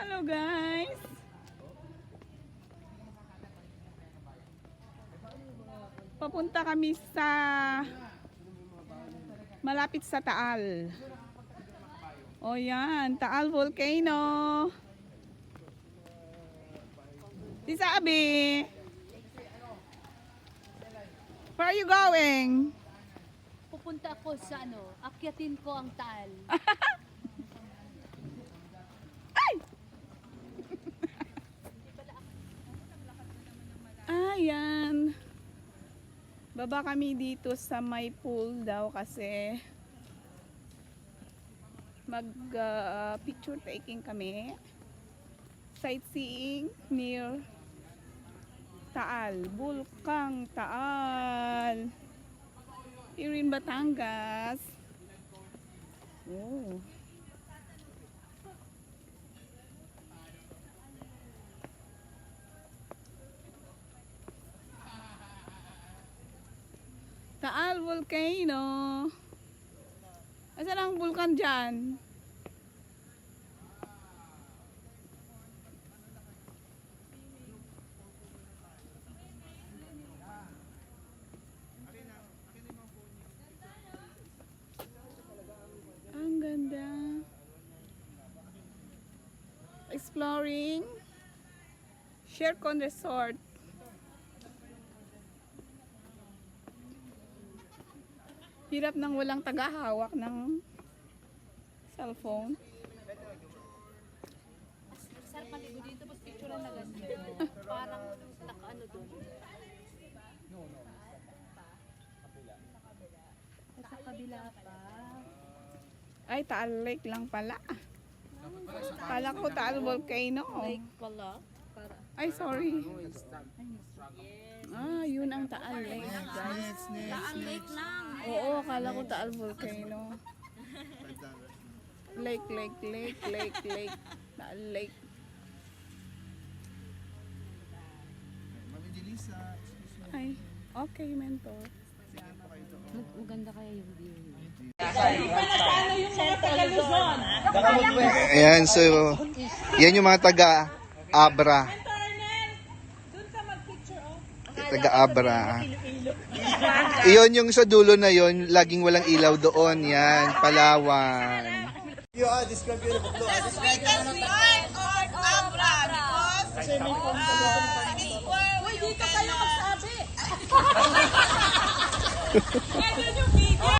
Hello guys! Papunta kami sa malapit sa Taal. O yan, Taal Volcano. Tisa Abi, where are you going? Pupunta ako sa akyatin ko ang Taal. Ay! Ayan. Baba kami dito sa may pool daw kasi mag picture taking kami. Sightseeing near Taal, Bulkang Taal. Here in Batangas. Oh. Taal Volcano. Asan ang bulkan dyan? Ang ganda. Exploring Shercon Resort. Hirap nang walang tagahawak ng cellphone. Sarap maligo dito, mas picture na ganda. Parang nakaano doon. Sa kabila pa. Ay, Taal Lake lang pala. Kala ko Taal Volcano. Lake pala. Ay, sorry. Ah, yun ang Taal Lake, guys. Taal Lake lang. Oo, akala ko Taal Volcano. Lake. Taal Lake. Ay, okay, mentor. Maganda kaya yung view. Ayan, so yan yung mga taga-Abra. Taga-Abra. Iyon yung sa dulo na yon, laging walang ilaw doon. Yan, Palawan. Describe the sweetest part of Abra because Uy, dito kayo magsabi.